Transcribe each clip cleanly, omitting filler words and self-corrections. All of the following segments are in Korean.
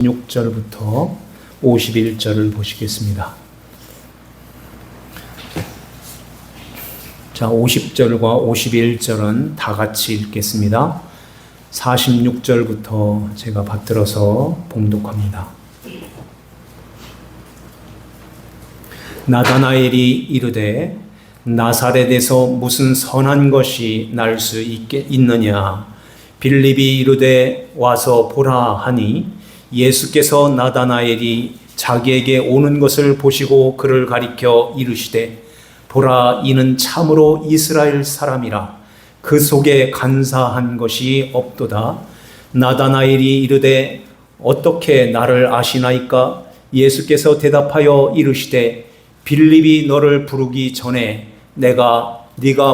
6절부터 51절을 보시겠습니다. 자, 50절과 51절은 다 같이 읽겠습니다. 46절부터 제가 받들어서 봉독합니다. 나다나엘이 이르되 나사렛에서 무슨 선한 것이 날 수 있느냐. 빌립이 이르되 와서 보라 하니 예수께서 나다나엘이 자기에게 오는 것을 보시고 그를 가리켜 이르시되 보라, 이는 참으로 이스라엘 사람이라 그 속에 간사한 것이 없도다. 나다나엘이 이르되 어떻게 나를 아시나이까? 예수께서 대답하여 이르시되 빌립이 너를 부르기 전에 네가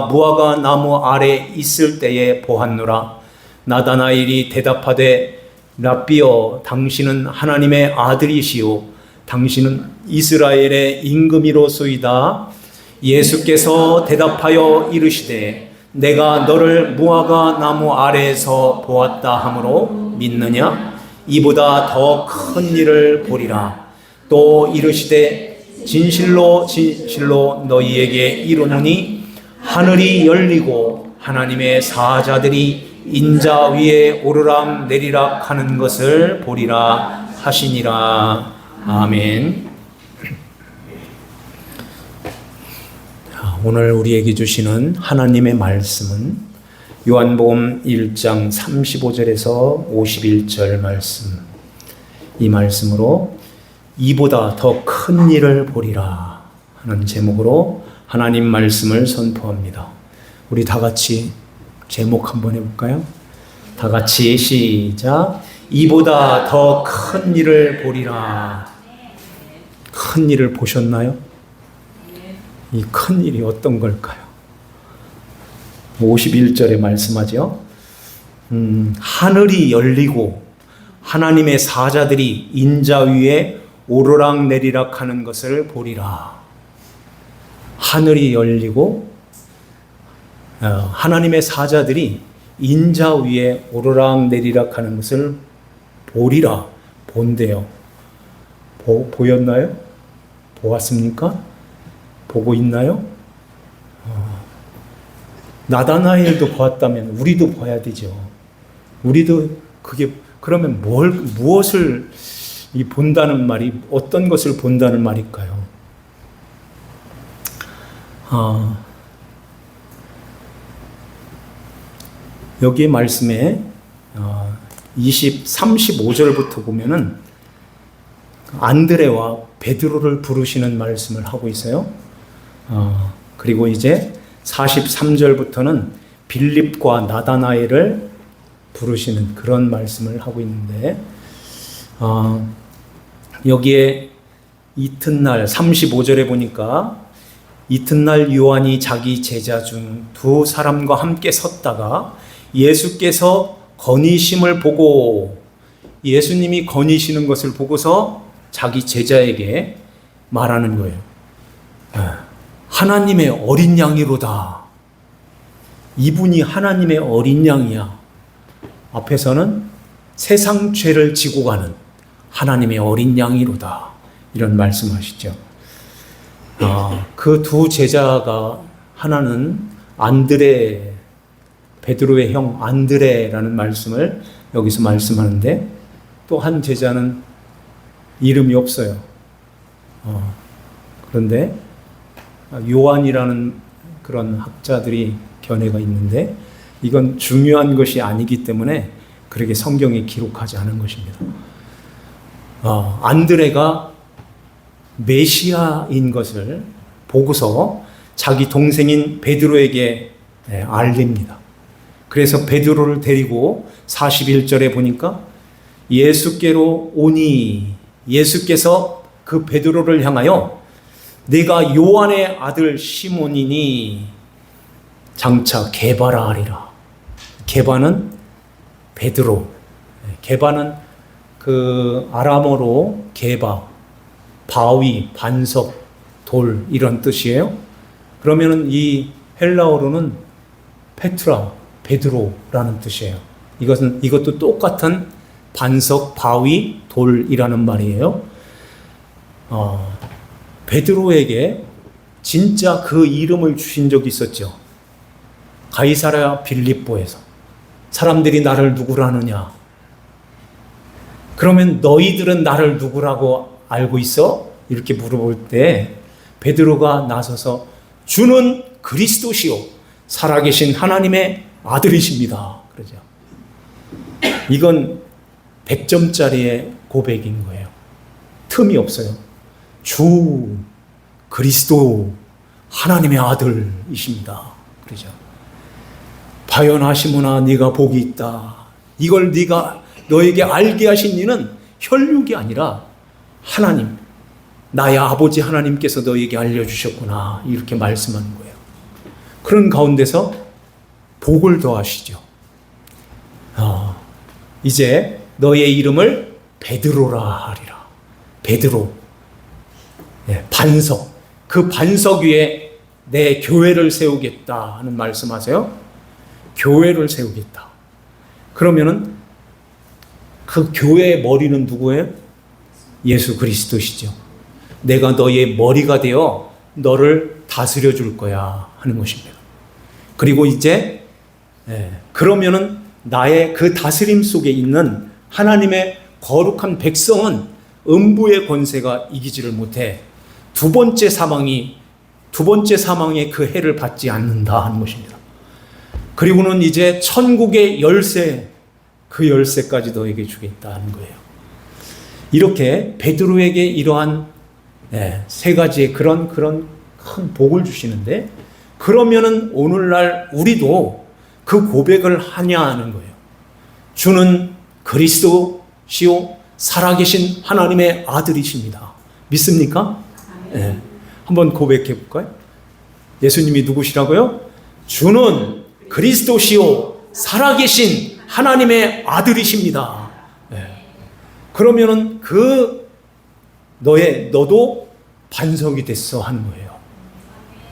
무화과 나무 아래 있을 때에 보았노라. 나다나엘이 대답하되 랍비여, 당신은 하나님의 아들이시오 당신은 이스라엘의 임금이로소이다. 예수께서 대답하여 이르시되 내가 너를 무화과 나무 아래에서 보았다 하므로 믿느냐? 이보다 더 큰 일을 보리라. 또 이르시되 진실로 너희에게 이르노니 하늘이 열리고 하나님의 사자들이 인자 위에 오르락 내리락 하는 것을 보리라 하시니라. 아멘. 오늘 우리에게 주시는 하나님의 말씀은 요한복음 1장 35절에서 51절 말씀, 이 말씀으로 이보다 더 큰 일을 보리라 하는 제목으로 하나님 말씀을 선포합니다. 우리 다 같이 제목 한번 해볼까요? 다 같이 시작. 이보다 더 큰 일을 보리라. 큰 일을 보셨나요? 이 큰 일이 어떤 걸까요? 51절에 말씀하죠. 하늘이 열리고 하나님의 사자들이 인자 위에 오르락 내리락 하는 것을 보리라. 하늘이 열리고 하나님의 사자들이 인자 위에 오르락 내리락 하는 것을 보리라. 본대요. 보였나요? 보았습니까? 보고 있나요? 나다나엘도 보았다면 우리도 봐야 되죠. 우리도 그게 그러면 무엇을 본다는 말이 어떤 것을 본다는 말일까요? 여기 말씀에 35절부터 보면은 안드레와 베드로를 부르시는 말씀을 하고 있어요. 그리고 이제 43절부터는 빌립과 나다나엘을 부르시는 그런 말씀을 하고 있는데, 여기에 이튿날 35절에 보니까 이튿날 요한이 자기 제자 중 두 사람과 함께 섰다가 예수께서 거니심을 보고, 예수님이 거니시는 것을 보고서 자기 제자에게 말하는 거예요. 하나님의 어린 양이로다. 이분이 하나님의 어린 양이야. 앞에서는 세상 죄를 지고 가는 하나님의 어린 양이로다. 이런 말씀하시죠. 그 두 제자가 하나는 안드레, 베드로의 형 안드레라는 말씀을 여기서 말씀하는데, 또 한 제자는 이름이 없어요. 그런데 요한이라는 그런 학자들이 견해가 있는데, 이건 중요한 것이 아니기 때문에 그렇게 성경에 기록하지 않은 것입니다. 안드레가 메시아인 것을 보고서 자기 동생인 베드로에게 알립니다. 그래서 베드로를 데리고 41절에 보니까 예수께로 오니, 예수께서 그 베드로를 향하여 네가 요한의 아들 시몬이니 장차 게바라 하리라. 게바는 베드로, 게바는 그 아람어로 게바, 바위, 반석, 돌 이런 뜻이에요. 그러면은 이 헬라어로는 페트라, 베드로라는 뜻이에요. 이것도 똑같은 반석, 바위, 돌이라는 말이에요. 베드로에게 진짜 그 이름을 주신 적이 있었죠. 가이사랴 빌립보에서 사람들이 나를 누구라느냐? 그러면 너희들은 나를 누구라고 알고 있어? 이렇게 물어볼 때 베드로가 나서서 주는 그리스도시요 살아계신 하나님의 아들이십니다. 그러죠. 이건 100점짜리의 고백인 거예요. 틈이 없어요. 주 그리스도 하나님의 아들이십니다. 그러죠. 바요나시므나 네가 복이 있다. 이걸 네가 너에게 알게 하신 이는 혈육이 아니라 하나님, 나의 아버지 하나님께서 너에게 알려주셨구나. 이렇게 말씀하는 거예요. 그런 가운데서 복을 더하시죠. 이제 너의 이름을 베드로라 하리라. 베드로. 반석. 그 반석 위에 내 교회를 세우겠다 하는 말씀하세요. 교회를 세우겠다. 그러면은 그 교회의 머리는 누구예요? 예수 그리스도시죠. 내가 너의 머리가 되어 너를 다스려 줄 거야 하는 것입니다. 그리고 이제 그러면은 나의 그 다스림 속에 있는 하나님의 거룩한 백성은 음부의 권세가 이기지를 못해 두 번째 사망의 그 해를 받지 않는다 하는 것입니다. 그리고는 이제 천국의 열쇠, 그 열쇠까지 너에게 주겠다는 거예요. 이렇게 베드로에게 이러한 세 가지의 그런 큰 복을 주시는데, 그러면은 오늘날 우리도 그 고백을 하냐 하는 거예요. 주는 그리스도시요 살아계신 하나님의 아들이십니다. 믿습니까? 네. 한번 고백해 볼까요? 예수님이 누구시라고요? 주는 그리스도시요 살아계신 하나님의 아들이십니다. 그러면은 너도 반석이 됐어 하는 거예요.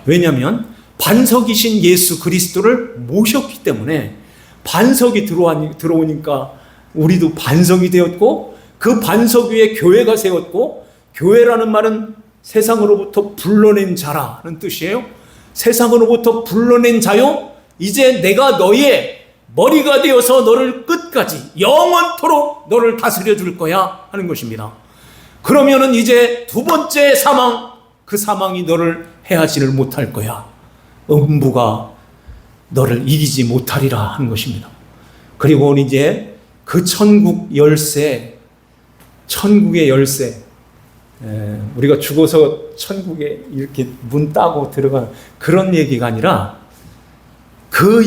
왜냐하면 반석이신 예수 그리스도를 모셨기 때문에 반석이 들어오니까 우리도 반석이 되었고, 그 반석 위에 교회가 세웠고, 교회라는 말은 세상으로부터 불러낸 자라는 뜻이에요. 세상으로부터 불러낸 자요, 이제 내가 너의 머리가 되어서 너를 끝까지 영원토록 너를 다스려 줄 거야 하는 것입니다. 그러면은 이제 두 번째 사망, 그 사망이 너를 해하지를 못할 거야. 음부가 너를 이기지 못하리라 하는 것입니다. 그리고 이제 그 천국 열쇠, 천국의 열쇠, 우리가 죽어서 천국에 이렇게 문 따고 들어가는 그런 얘기가 아니라, 그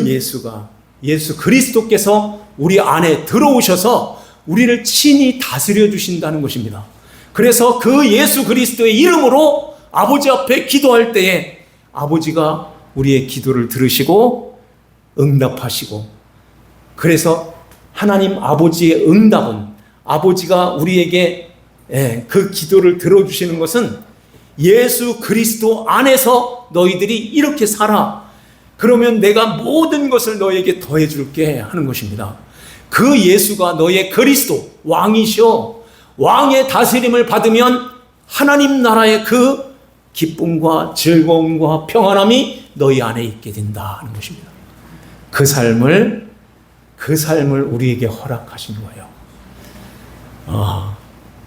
예수 그리스도께서 우리 안에 들어오셔서 우리를 친히 다스려 주신다는 것입니다. 그래서 그 예수 그리스도의 이름으로 아버지 앞에 기도할 때에 아버지가 우리의 기도를 들으시고 응답하시고, 그래서 하나님 아버지의 응답은, 아버지가 우리에게 그 기도를 들어주시는 것은 예수 그리스도 안에서 너희들이 이렇게 살아, 그러면 내가 모든 것을 너에게 더해줄게 하는 것입니다. 그 예수가 너의 그리스도 왕이시오. 왕의 다스림을 받으면 하나님 나라의 그 기쁨과 즐거움과 평안함이 너희 안에 있게 된다 하는 것입니다. 그 삶을 우리에게 허락하신 거예요.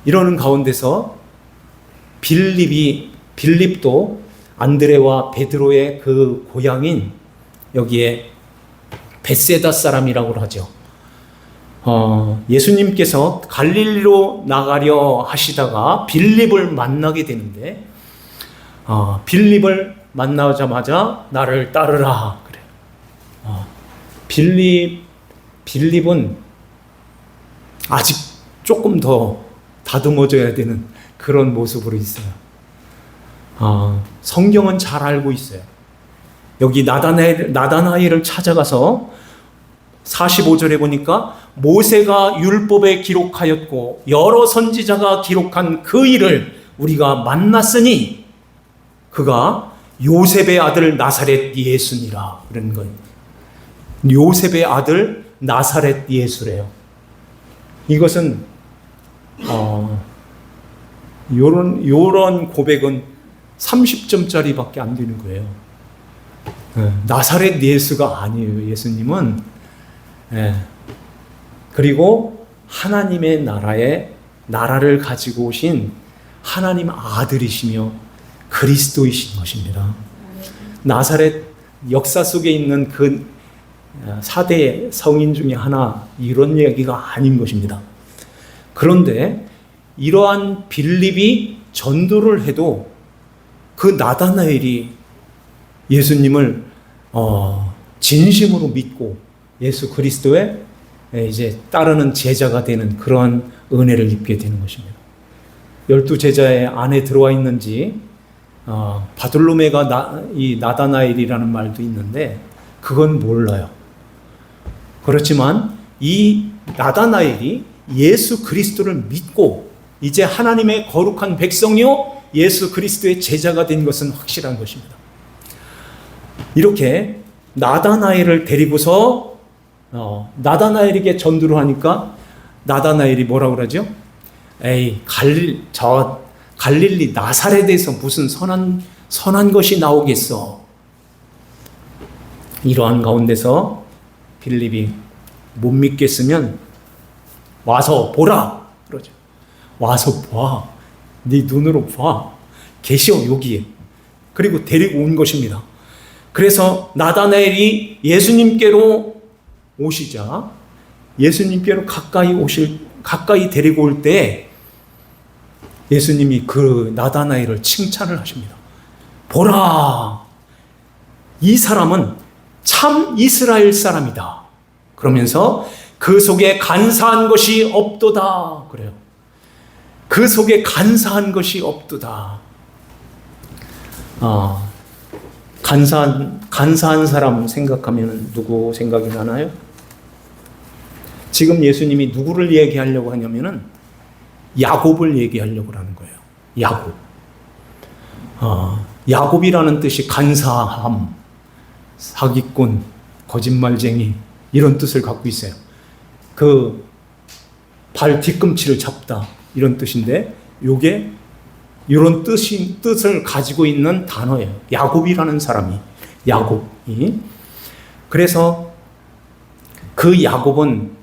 이러는 가운데서 빌립도 안드레와 베드로의 그 고향인 여기에 벳세다 사람이라고 하죠. 예수님께서 갈릴리로 나가려 하시다가 빌립을 만나게 되는데, 빌립을 만나자마자 나를 따르라 그래요. 빌립은 아직 조금 더 다듬어져야 되는 그런 모습으로 있어요. 성경은 잘 알고 있어요. 여기 나다나엘을 찾아가서 45절에 보니까 모세가 율법에 기록하였고 여러 선지자가 기록한 그 일을 우리가 만났으니 그가 요셉의 아들 나사렛 예수니라 그런 거예요. 요셉의 아들 나사렛 예수래요. 이것은 요런 고백은 30점짜리밖에 안 되는 거예요. 나사렛 예수가 아니에요. 예수님은. 그리고 하나님의 나라를 가지고 오신 하나님 아들이시며 그리스도이신 것입니다. 나사렛 역사 속에 있는 그 4대 성인 중에 하나, 이런 이야기가 아닌 것입니다. 그런데 이러한 빌립이 전도를 해도 그 나다나엘이 예수님을 진심으로 믿고 예수 그리스도의 이제 따르는 제자가 되는 그런 은혜를 입게 되는 것입니다. 12제자의 안에 들어와 있는지 바돌로메가 이 나다나엘이라는 말도 있는데 그건 몰라요. 그렇지만 이 나다나엘이 예수 그리스도를 믿고 이제 하나님의 거룩한 백성이요 예수 그리스도의 제자가 된 것은 확실한 것입니다. 이렇게 나다나엘을 데리고서 나다나엘에게 전도를 하니까 나다나엘이 뭐라고 그러죠? 에이, 갈릴리 나사렛에서 무슨 선한 것이 나오겠어. 이러한 가운데서 빌립이 못 믿겠으면 와서 보라 그러죠. 와서 봐. 네 눈으로 봐. 계시오 여기에. 그리고 데리고 온 것입니다. 그래서 나다나엘이 예수님께로 오시자 예수님께로 가까이 데리고 올 때 예수님이 그 나다나엘을 칭찬을 하십니다. 보라, 이 사람은 참 이스라엘 사람이다. 그러면서 그 속에 간사한 것이 없도다. 그래요. 그 속에 간사한 것이 없도다. 간사한 사람 생각하면 누구 생각이 나나요? 지금 예수님이 누구를 얘기하려고 하냐면은 야곱을 얘기하려고 하는 거예요. 야곱. 야곱이라는 뜻이 간사함, 사기꾼, 거짓말쟁이 이런 뜻을 갖고 있어요. 그 발 뒤꿈치를 잡다 이런 뜻인데 요게 이런 뜻을 가지고 있는 단어예요. 야곱이라는 사람이. 야곱이. 그래서 그 야곱은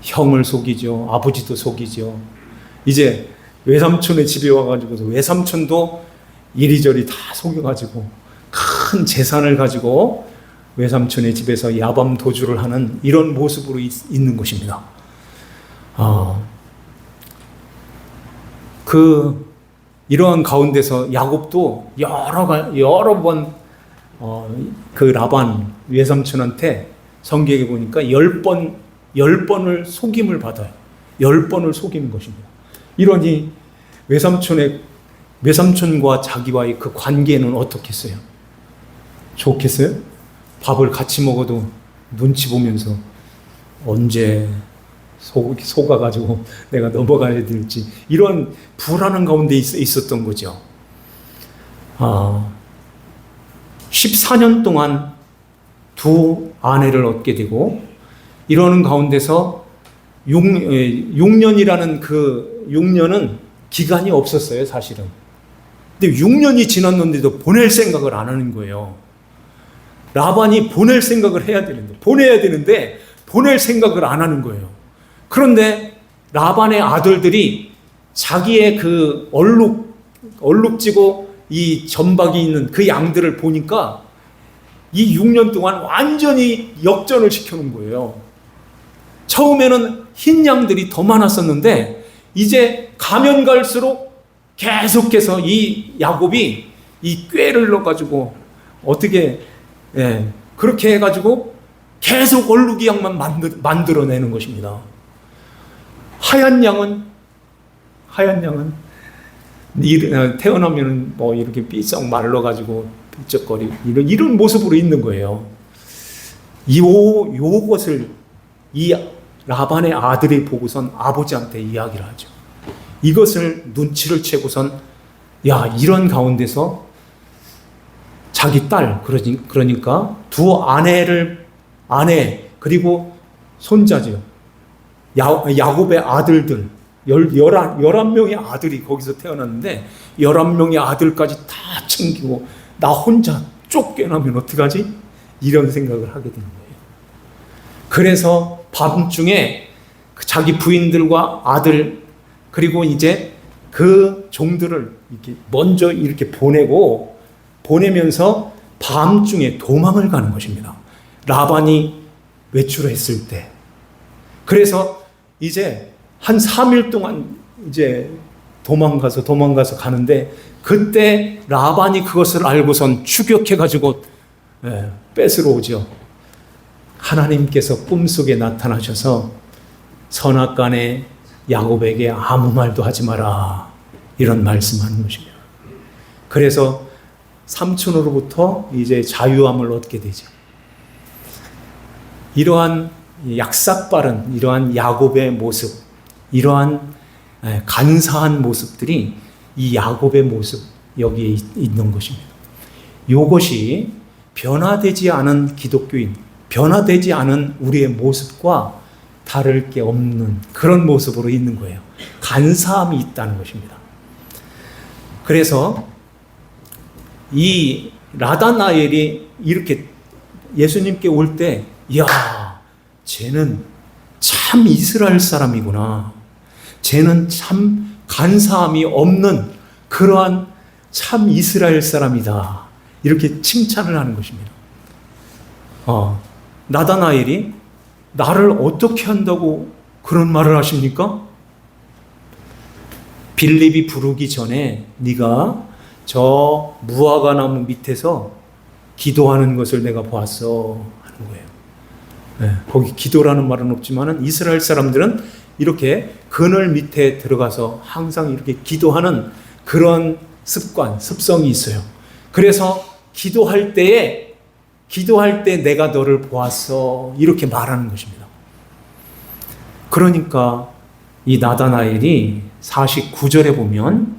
형을 속이죠. 아버지도 속이죠. 이제 외삼촌의 집에 와가지고 외삼촌도 이리저리 다 속여가지고 큰 재산을 가지고 외삼촌의 집에서 야밤 도주를 하는 이런 모습으로 있는 것입니다. 이러한 가운데서 야곱도 여러 번 그 라반 외삼촌한테 성경에 보니까 10번을 속임을 받아요. 10번을 속이는 것입니다. 이러니 외삼촌과 자기와의 그 관계는 어떻겠어요? 좋겠어요? 밥을 같이 먹어도 눈치 보면서 언제 속아가지고 내가 넘어가야 될지 이런 불안한 가운데 있었던 거죠. 14년 동안 두 아내를 얻게 되고 이러는 가운데서 6년이라는 그 6년은 기간이 없었어요, 사실은. 근데 6년이 지났는데도 보낼 생각을 안 하는 거예요. 라반이 보낼 생각을 보내야 되는데 보낼 생각을 안 하는 거예요. 그런데 라반의 아들들이 자기의 그 얼룩지고 이 점박이 있는 그 양들을 보니까 이 6년 동안 완전히 역전을 시켜놓은 거예요. 처음에는 흰 양들이 더 많았었는데 이제 가면 갈수록 계속해서 이 야곱이 이 꾀를 넣어가지고 어떻게 그렇게 해가지고 계속 얼룩이 양만 만들어내는 것입니다. 하얀 양은 태어나면 뭐 이렇게 삐쩍 말라가지고 삐쩍거리고 이런 모습으로 있는 거예요. 요것을 이 라반의 아들이 보고선 아버지한테 이야기를 하죠. 이것을 눈치를 채고선 이런 가운데서 자기 딸 그러니까 두 아내 그리고 손자죠. 야곱의 아들들 11명의 아들이 거기서 태어났는데 11명의 아들까지 다 챙기고 나 혼자 쫓겨나면 어떡하지? 이런 생각을 하게 되는 거예요. 그래서 밤중에 자기 부인들과 아들 그리고 이제 그 종들을 이렇게 먼저 이렇게 보내면서 밤중에 도망을 가는 것입니다. 라반이 외출했을 때. 그래서 이제 한 3일 동안 이제 도망가서 가는데 그때 라반이 그것을 알고선 추격해가지고 뺏으러 오죠. 하나님께서 꿈속에 나타나셔서 선악간에 야곱에게 아무 말도 하지 마라 이런 말씀하는 것입니다. 그래서 삼촌으로부터 이제 자유함을 얻게 되죠. 이러한 약삭빠른 이러한 야곱의 모습, 이러한 간사한 모습들이 이 야곱의 모습 여기에 있는 것입니다. 이것이 변화되지 않은 기독교인, 변화되지 않은 우리의 모습과 다를 게 없는 그런 모습으로 있는 거예요. 간사함이 있다는 것입니다. 그래서 이 나다나엘이 이렇게 예수님께 올 때, 이야, 쟤는 참 이스라엘 사람이구나. 쟤는 참 간사함이 없는 그러한 참 이스라엘 사람이다. 이렇게 칭찬을 하는 것입니다. 나다나엘이 나를 어떻게 한다고 그런 말을 하십니까? 빌립이 부르기 전에 네가 저 무화과 나무 밑에서 기도하는 것을 내가 보았어 하는 거예요. 거기 기도라는 말은 없지만은 이스라엘 사람들은 이렇게 그늘 밑에 들어가서 항상 이렇게 기도하는 그런 습성이 있어요. 그래서 기도할 때 내가 너를 보았어 이렇게 말하는 것입니다. 그러니까 이 나다나엘이 49절에 보면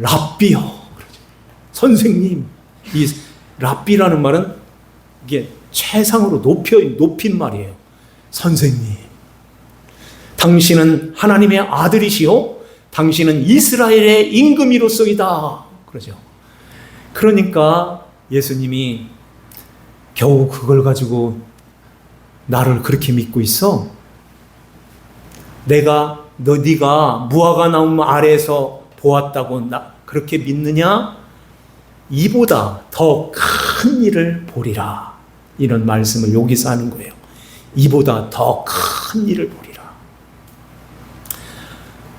랍비요 그러죠. 선생님. 이 랍비라는 말은 이게 최상으로 높인 말이에요. 선생님. 당신은 하나님의 아들이시요 당신은 이스라엘의 임금이로소이다 그러죠. 그러니까 예수님이 겨우 그걸 가지고 나를 그렇게 믿고 있어? 네가 무화과 나무 아래에서 보았다고 그렇게 믿느냐? 이보다 더 큰 일을 보리라. 이런 말씀을 여기서 하는 거예요. 이보다 더 큰 일을 보리라.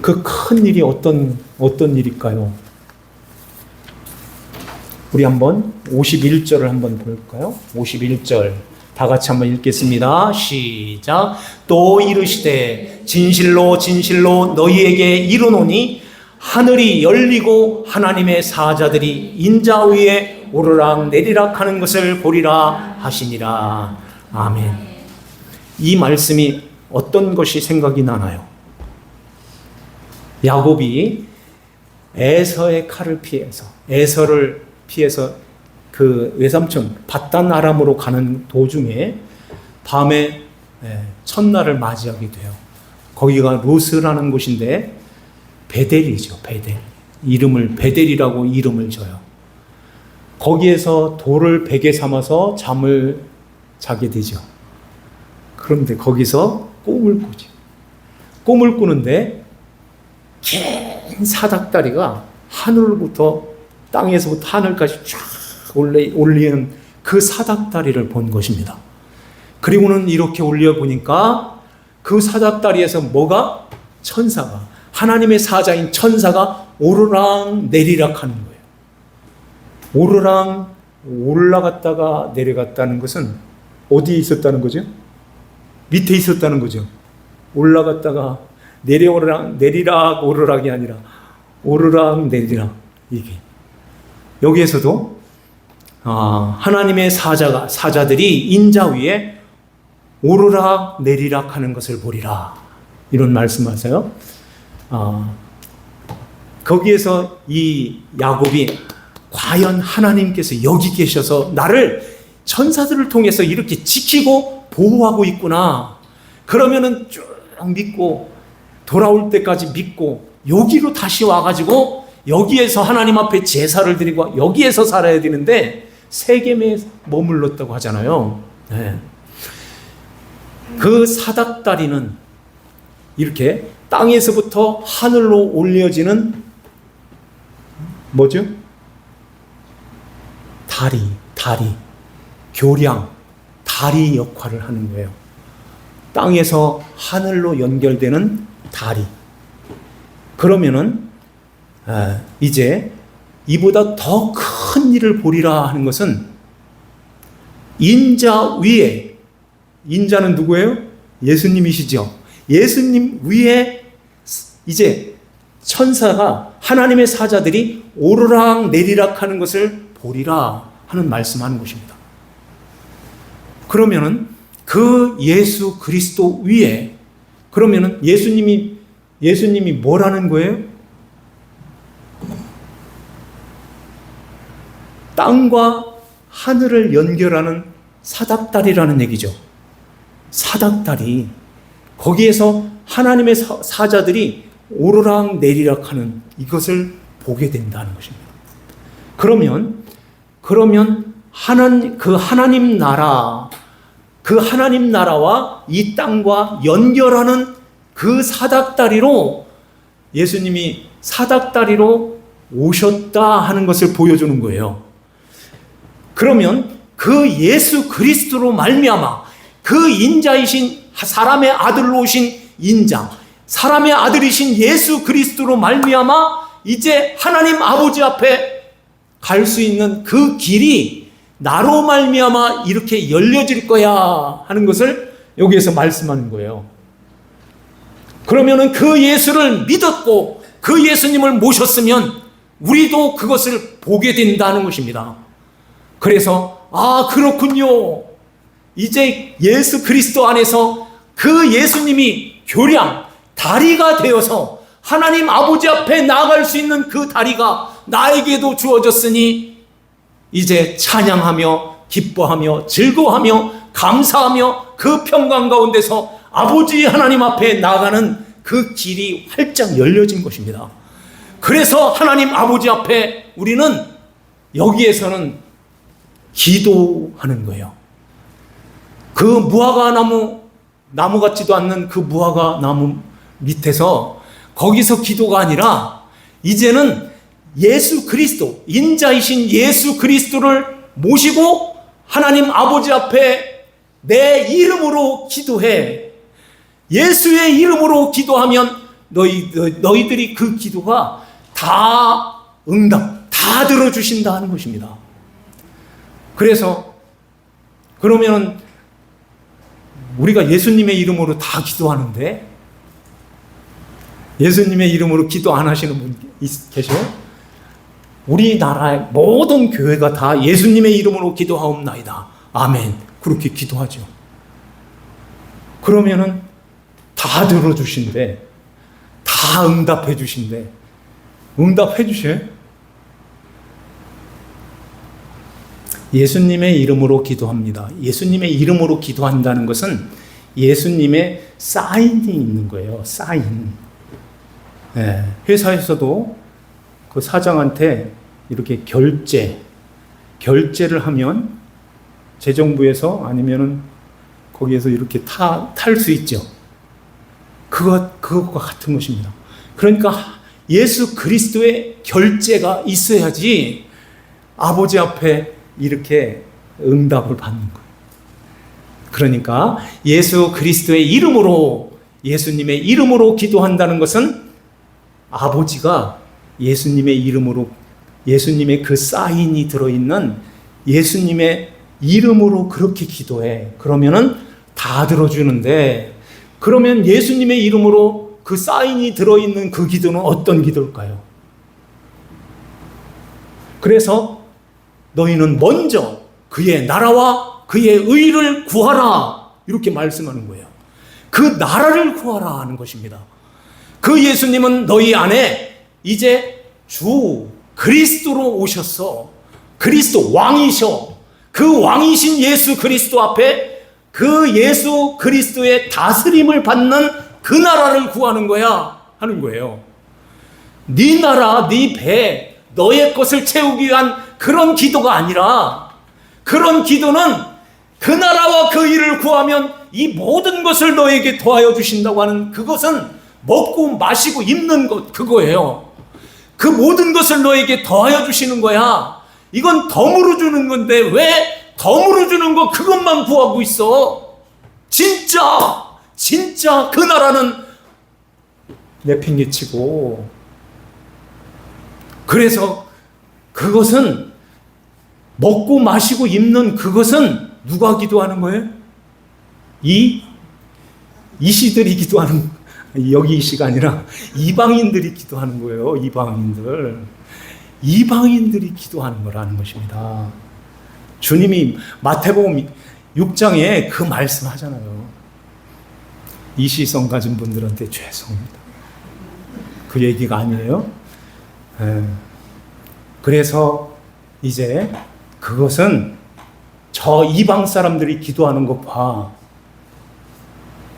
그 큰 일이 어떤 일일까요? 우리 한번 51절을 한번 볼까요? 51절 다 같이 한번 읽겠습니다. 시작. 또 이르시되 진실로 진실로 너희에게 이르노니 하늘이 열리고 하나님의 사자들이 인자 위에 오르락 내리락 하는 것을 보리라 하시니라. 아멘. 이 말씀이 어떤 것이 생각이 나나요? 야곱이 에서의 칼을 에서를 피해서 그 외삼촌 밧단 아람으로 가는 도중에 밤에 첫날을 맞이하게 돼요. 거기가 루스라는 곳인데 베델이죠. 베델. 베델이라고 이름을 줘요. 거기에서 돌을 베개 삼아서 잠을 자게 되죠. 그런데 거기서 꿈을 꾸죠. 꿈을 꾸는데 긴 사닥다리가 하늘부터 땅에서부터 하늘까지 쫙 올리는 그 사닥다리를 본 것입니다. 그리고는 이렇게 올려보니까 그 사닥다리에서 뭐가? 천사가, 하나님의 사자인 천사가 오르락 내리락 하는 거예요. 오르락 올라갔다가 내려갔다는 것은 어디에 있었다는 거죠? 밑에 있었다는 거죠. 올라갔다가 내리락 오르락이 아니라 오르락 내리락. 이게 여기에서도 하나님의 사자들이 인자 위에 오르락 내리락 하는 것을 보리라. 이런 말씀하세요. 거기에서 이 야곱이 과연 하나님께서 여기 계셔서 나를 천사들을 통해서 이렇게 지키고 보호하고 있구나. 그러면은 쭉 믿고 돌아올 때까지 믿고 여기로 다시 와가지고 여기에서 하나님 앞에 제사를 드리고 여기에서 살아야 되는데 세겜에 머물렀다고 하잖아요. 네. 그 사닥다리는 이렇게 땅에서부터 하늘로 올려지는 뭐죠? 다리, 교량, 다리 역할을 하는 거예요. 땅에서 하늘로 연결되는 다리. 그러면은 이제 이보다 더 큰 일을 보리라 하는 것은 인자 위에, 인자는 누구예요? 예수님이시죠. 예수님 위에 이제 천사가, 하나님의 사자들이 오르락 내리락 하는 것을 보리라 하는 말씀하는 것입니다. 그러면은 그 예수 그리스도 위에, 그러면은 예수님이 뭐라는 거예요? 땅과 하늘을 연결하는 사닥다리라는 얘기죠. 사닥다리. 거기에서 하나님의 사자들이 오르락 내리락 하는 이것을 보게 된다는 것입니다. 그러면 하나님 나라, 그 하나님 나라와 이 땅과 연결하는 그 사닥다리로 예수님이 사닥다리로 오셨다 하는 것을 보여주는 거예요. 그러면 그 예수 그리스도로 말미암아 그 인자이신 사람의 아들로 오신 인자, 사람의 아들이신 예수 그리스도로 말미암아 이제 하나님 아버지 앞에 갈 수 있는 그 길이 나로 말미암아 이렇게 열려질 거야 하는 것을 여기에서 말씀하는 거예요. 그러면은 그 예수를 믿었고 그 예수님을 모셨으면 우리도 그것을 보게 된다는 것입니다. 그래서 그렇군요. 이제 예수 그리스도 안에서 그 예수님이 교량, 다리가 되어서 하나님 아버지 앞에 나아갈 수 있는 그 다리가 나에게도 주어졌으니 이제 찬양하며 기뻐하며 즐거워하며 감사하며 그 평강 가운데서 아버지 하나님 앞에 나아가는 그 길이 활짝 열려진 것입니다. 그래서 하나님 아버지 앞에 우리는 여기에서는 기도하는 거예요. 그 무화과 나무 같지도 않는 그 무화과 나무 밑에서 거기서 기도가 아니라 이제는 예수 그리스도, 인자이신 예수 그리스도를 모시고 하나님 아버지 앞에 내 이름으로 기도해. 예수의 이름으로 기도하면 너희들이 그 기도가 다 응답, 다 들어주신다 하는 것입니다. 그래서 그러면 우리가 예수님의 이름으로 다 기도하는데 예수님의 이름으로 기도 안 하시는 분 계셔요? 우리나라의 모든 교회가 다 예수님의 이름으로 기도하옵나이다. 아멘. 그렇게 기도하죠. 그러면은 다 들어주신대. 다 응답해 주신대. 응답해 주셔요? 예수님의 이름으로 기도합니다. 예수님의 이름으로 기도한다는 것은 예수님의 사인이 있는 거예요. 사인. 네, 회사에서도 그 사장한테 이렇게 결제를 하면 재정부에서 아니면은 거기에서 이렇게 탈 수 있죠. 그것과 같은 것입니다. 그러니까 예수 그리스도의 결제가 있어야지 아버지 앞에 이렇게 응답을 받는 거예요. 그러니까 예수 그리스도의 이름으로, 예수님의 이름으로 기도한다는 것은 아버지가 예수님의 이름으로, 예수님의 그 사인이 들어있는 예수님의 이름으로 그렇게 기도해. 그러면은 다 들어주는데, 그러면 예수님의 이름으로 그 사인이 들어있는 그 기도는 어떤 기도일까요? 그래서 너희는 먼저 그의 나라와 그의 의를 구하라, 이렇게 말씀하는 거예요. 그 나라를 구하라 하는 것입니다. 그 예수님은 너희 안에 이제 주 그리스도로 오셨어. 그리스도 왕이셔. 그 왕이신 예수 그리스도 앞에 그 예수 그리스도의 다스림을 받는 그 나라를 구하는 거야 하는 거예요. 네 나라, 네 배, 너의 것을 채우기 위한 그런 기도가 아니라, 그런 기도는 그 나라와 그 일을 구하면 이 모든 것을 너에게 더하여 주신다고 하는, 그것은 먹고 마시고 입는 것, 그거예요. 그 모든 것을 너에게 더하여 주시는 거야. 이건 덤으로 주는 건데 왜 덤으로 주는 거 그것만 구하고 있어? 진짜 그 나라는 내팽개치고, 그래서 그것은 먹고 마시고 입는 그것은 누가 기도하는 거예요? 이 시들이 기도하는, 여기 이 시가 아니라 이방인들이 기도하는 거예요. 이방인들이 기도하는 거라는 것입니다. 주님이 마태복음 6장에 그 말씀 하잖아요. 이시성 가진 분들한테 죄송합니다. 그 얘기가 아니에요. 그래서 이제 그것은 저 이방 사람들이 기도하는 것 봐.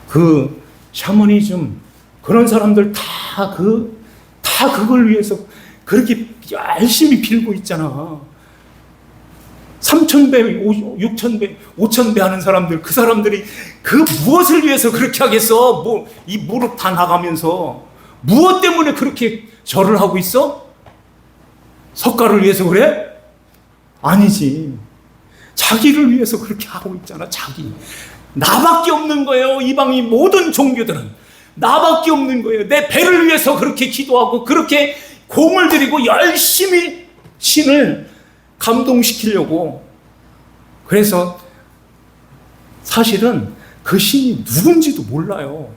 그 샤머니즘 그런 사람들 다 그걸 위해서 그렇게 열심히 빌고 있잖아. 3,000배, 6,000배, 5,000배 하는 사람들, 그 사람들이 그 무엇을 위해서 그렇게 하겠어? 이 무릎 다 나가면서 무엇 때문에 그렇게 절을 하고 있어? 석가를 위해서 그래? 아니지. 자기를 위해서 그렇게 하고 있잖아. 나밖에 없는 거예요. 이방인 모든 종교들은 나밖에 없는 거예요. 내 배를 위해서 그렇게 기도하고 그렇게 공을 들이고 열심히 신을 감동시키려고. 그래서 사실은 그 신이 누군지도 몰라요.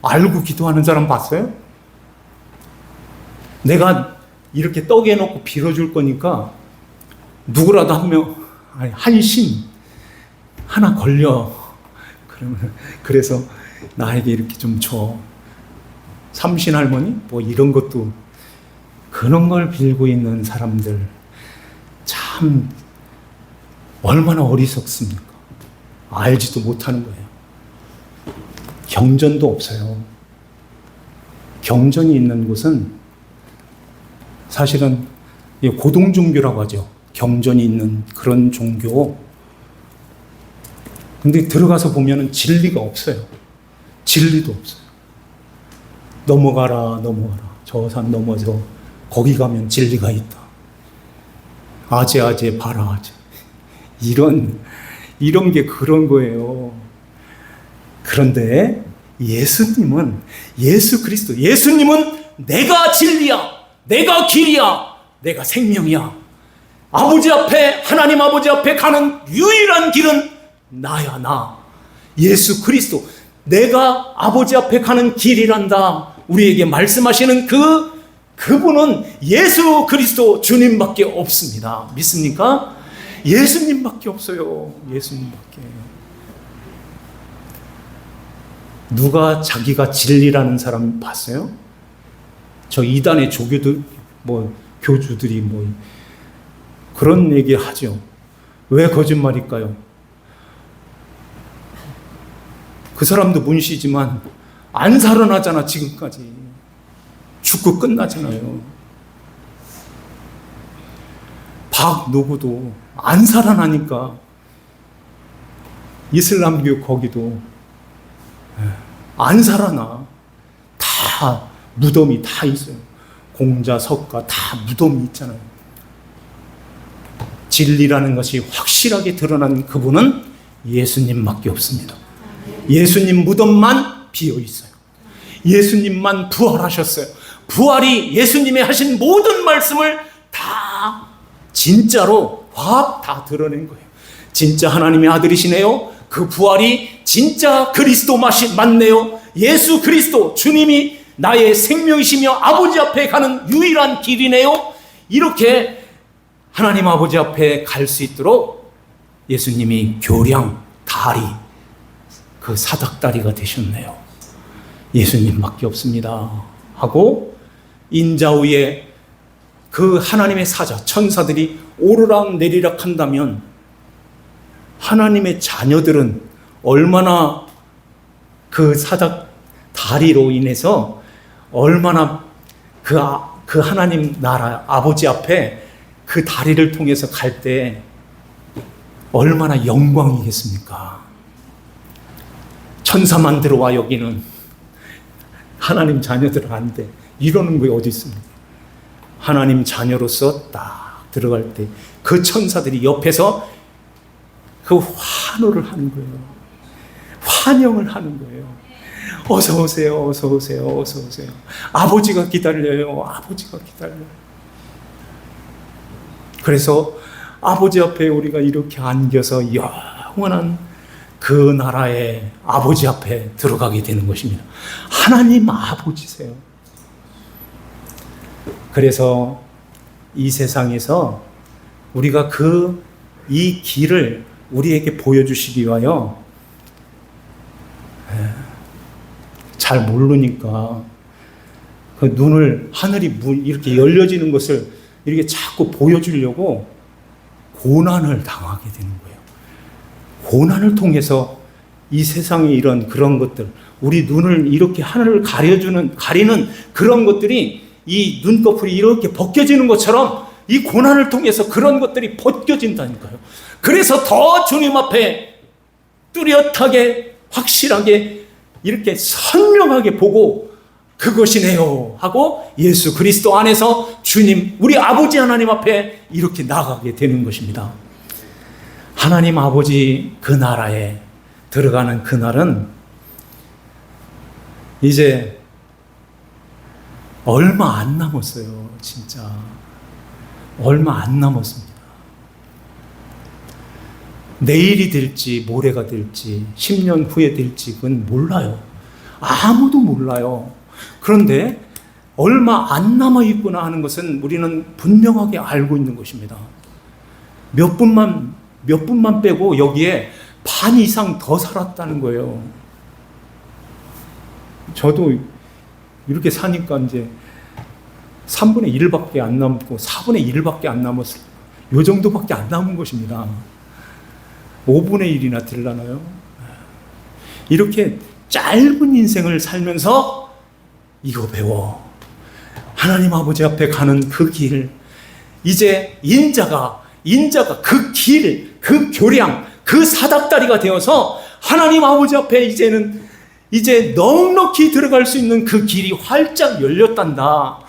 알고 기도하는 사람 봤어요? 내가 이렇게 떡에 넣고 빌어줄 거니까 누구라도 한 신 하나 걸려. 그래서 나에게 이렇게 좀 줘. 삼신 할머니? 뭐 이런 것도, 그런 걸 빌고 있는 사람들 참 얼마나 어리석습니까? 알지도 못하는 거예요. 경전도 없어요. 경전이 있는 곳은 사실은 고동종교라고 하죠. 경전이 있는 그런 종교. 근데 들어가서 보면은 진리가 없어요. 진리도 없어요. 넘어가라. 저 산 넘어서 거기 가면 진리가 있다. 아재 봐라 아재. 이런 게 그런 거예요. 그런데 예수님은, 예수 그리스도, 예수님은 내가 진리야, 내가 길이야, 내가 생명이야. 하나님 아버지 앞에 가는 유일한 길은 나야, 나. 예수 그리스도. 내가 아버지 앞에 가는 길이란다. 우리에게 말씀하시는 그분은 예수 그리스도 주님밖에 없습니다. 믿습니까? 예수님밖에 없어요. 예수님밖에. 누가 자기가 진리라는 사람 봤어요? 저 이단의 교주들이 그런 얘기 하죠. 왜 거짓말일까요? 그 사람도 문시지만 안 살아나잖아, 지금까지. 죽고 끝나잖아요. 박노구도 안 살아나니까 이슬람교 거기도 안 살아나. 다 무덤이 다 있어요. 공자, 석가 다 무덤이 있잖아요. 진리라는 것이 확실하게 드러난 그분은 예수님밖에 없습니다. 예수님 무덤만 비어 있어요. 예수님만 부활하셨어요. 부활이 예수님이 하신 모든 말씀을 다 진짜로 다 드러낸 거예요. 진짜 하나님의 아들이시네요. 그 부활이 진짜 그리스도 맞네요. 예수 그리스도 주님이 나의 생명이시며 아버지 앞에 가는 유일한 길이네요. 이렇게 하나님 아버지 앞에 갈 수 있도록 예수님이 교량, 다리, 그 사닥다리가 되셨네요. 예수님밖에 없습니다 하고 인자 위에 그 하나님의 사자, 천사들이 오르락 내리락 한다면 하나님의 자녀들은 얼마나 그 다리로 인해서 얼마나 그 하나님 나라 아버지 앞에 그 다리를 통해서 갈 때 얼마나 영광이겠습니까? 천사만 들어와 여기는 하나님 자녀들은 안 돼. 이러는 게 어디 있습니까? 하나님 자녀로서 딱 들어갈 때 그 천사들이 옆에서 그 환호를 하는 거예요. 환영을 하는 거예요. 어서 오세요, 어서 오세요, 어서 오세요. 아버지가 기다려요, 아버지가 기다려요. 그래서 아버지 앞에 우리가 이렇게 안겨서 영원한 그 나라의 아버지 앞에 들어가게 되는 것입니다. 하나님 아버지세요. 그래서 이 세상에서 우리가 이 길을 우리에게 보여주시기 위하여 잘 모르니까 그 눈을 하늘이 이렇게 열려지는 것을 이렇게 자꾸 보여주려고 고난을 당하게 되는 거예요. 고난을 통해서 이 세상에 이런 그런 것들, 우리 눈을 이렇게 하늘을 가리는 그런 것들이 이 눈꺼풀이 이렇게 벗겨지는 것처럼 이 고난을 통해서 그런 것들이 벗겨진다니까요. 그래서 더 주님 앞에 뚜렷하게 확실하게 이렇게 선명하게 보고 그것이네요 하고 예수 그리스도 안에서 주님 우리 아버지 하나님 앞에 이렇게 나가게 되는 것입니다. 하나님 아버지 그 나라에 들어가는 그날은 이제 얼마 안 남았어요. 진짜 얼마 안 남았습니다. 내일이 될지 모레가 될지 10년 후에 될지 그건 몰라요. 아무도 몰라요. 그런데 얼마 안 남아있구나 하는 것은 우리는 분명하게 알고 있는 것입니다. 몇 분만 빼고 여기에 반 이상 더 살았다는 거예요. 저도 이렇게 사니까 이제 3분의 1밖에 안 남고 4분의 1밖에 안 남았어요. 요 정도밖에 안 남은 것입니다. 5분의 1이나 되려나요? 이렇게 짧은 인생을 살면서 이거 배워. 하나님 아버지 앞에 가는 그 길. 이제 인자가 그 길, 그 교량, 그 사닥다리가 되어서 하나님 아버지 앞에 이제 넉넉히 들어갈 수 있는 그 길이 활짝 열렸단다.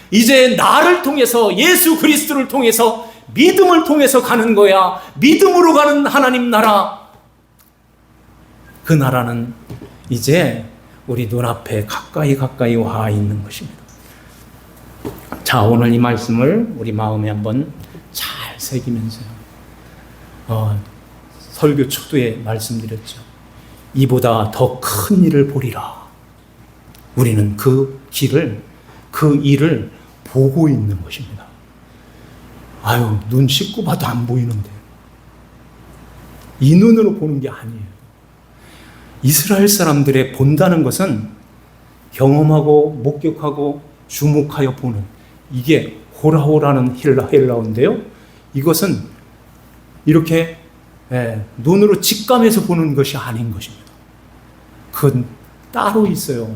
이제 나를 통해서 예수 그리스도를 통해서 믿음을 통해서 가는 거야. 믿음으로 가는 하나님 나라. 그 나라는 이제 우리 눈앞에 가까이 와 있는 것입니다. 자, 오늘 이 말씀을 우리 마음에 한번 잘 새기면서요. 설교 초두에 말씀드렸죠. 이보다 더 큰 일을 보리라. 우리는 그 길을, 그 일을 보고 있는 것입니다. 아유, 눈 씻고 봐도 안 보이는데. 이 눈으로 보는 게 아니에요. 이스라엘 사람들의 본다는 것은 경험하고 목격하고 주목하여 보는, 이게 호라호라는 헬라어인데요. 이것은 이렇게 눈으로 직감해서 보는 것이 아닌 것입니다. 그건 따로 있어요.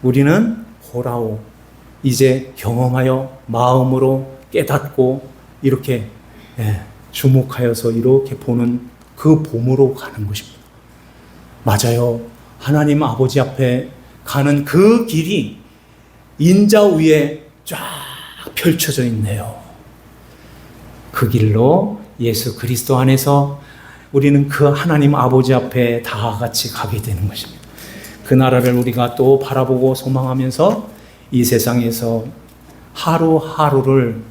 우리는 호라오, 이제 경험하여 마음으로 깨닫고 이렇게 주목하여서 이렇게 보는 그 봄으로 가는 것입니다. 맞아요. 하나님 아버지 앞에 가는 그 길이 인자 위에 쫙 펼쳐져 있네요. 그 길로 예수 그리스도 안에서 우리는 그 하나님 아버지 앞에 다 같이 가게 되는 것입니다. 그 나라를 우리가 또 바라보고 소망하면서 이 세상에서 하루하루를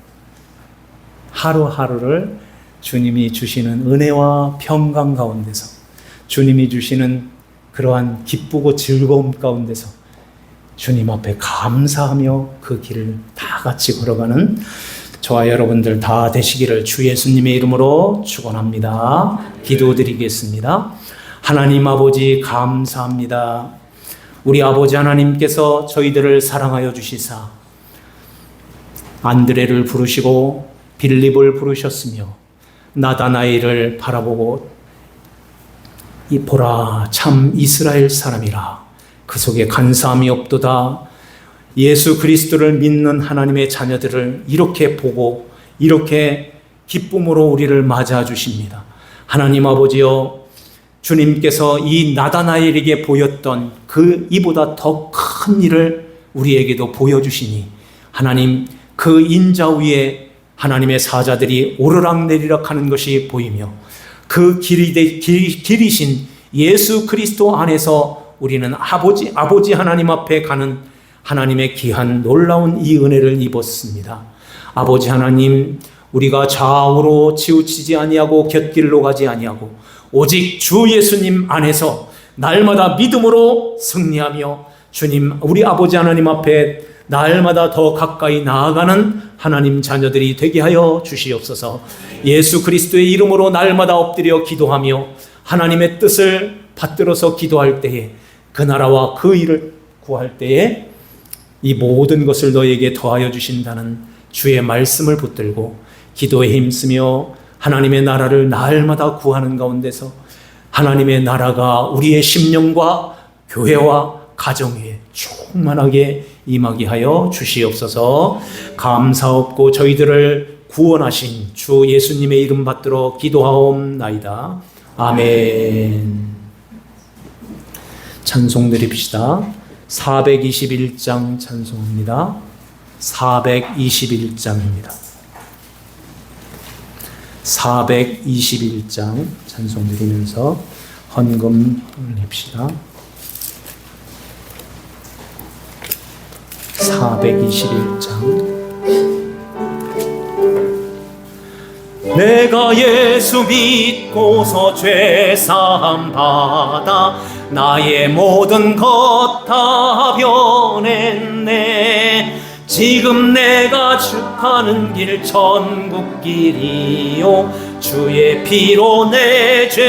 주님이 주시는 은혜와 평강 가운데서, 주님이 주시는 그러한 기쁘고 즐거움 가운데서 주님 앞에 감사하며 그 길을 다 같이 걸어가는 저와 여러분들 다 되시기를 주 예수님의 이름으로 축원합니다. 기도드리겠습니다. 하나님 아버지 감사합니다. 우리 아버지 하나님께서 저희들을 사랑하여 주시사 안드레를 부르시고 빌립을 부르셨으며 나다나엘을 바라보고 이 보라 참 이스라엘 사람이라 그 속에 간사함이 없도다. 예수 그리스도를 믿는 하나님의 자녀들을 이렇게 보고 이렇게 기쁨으로 우리를 맞아 주십니다. 하나님 아버지여, 주님께서 이 나다나엘에게 보였던 그 이보다 더 큰 일을 우리에게도 보여주시니 하나님, 그 인자 위에 하나님의 사자들이 오르락내리락 하는 것이 보이며 그 길이신 예수 그리스도 안에서 우리는 아버지 하나님 앞에 가는 하나님의 귀한 놀라운 이 은혜를 입었습니다. 아버지 하나님, 우리가 좌우로 치우치지 아니하고 곁길로 가지 아니하고 오직 주 예수님 안에서 날마다 믿음으로 승리하며 주님, 우리 아버지 하나님 앞에 날마다 더 가까이 나아가는 하나님 자녀들이 되게 하여 주시옵소서. 예수 그리스도의 이름으로 날마다 엎드려 기도하며 하나님의 뜻을 받들어서 기도할 때에, 그 나라와 그 일을 구할 때에 이 모든 것을 너에게 더하여 주신다는 주의 말씀을 붙들고 기도에 힘쓰며 하나님의 나라를 날마다 구하는 가운데서 하나님의 나라가 우리의 심령과 교회와 가정 위에 충만하게 임하게 하여 주시옵소서. 감사없고 저희들을 구원하신 주 예수님의 이름 받들어 기도하옵나이다. 아멘. 찬송 드립시다. 421장 찬송입니다. 421장입니다. 421장 찬송 드리면서 헌금 올립시다. 421장. 내가 예수 믿고서 죄사함 받아 나의 모든 것 다 변했네. 지금 내가 축하는 길 천국 길이요 주의 피로 내 죄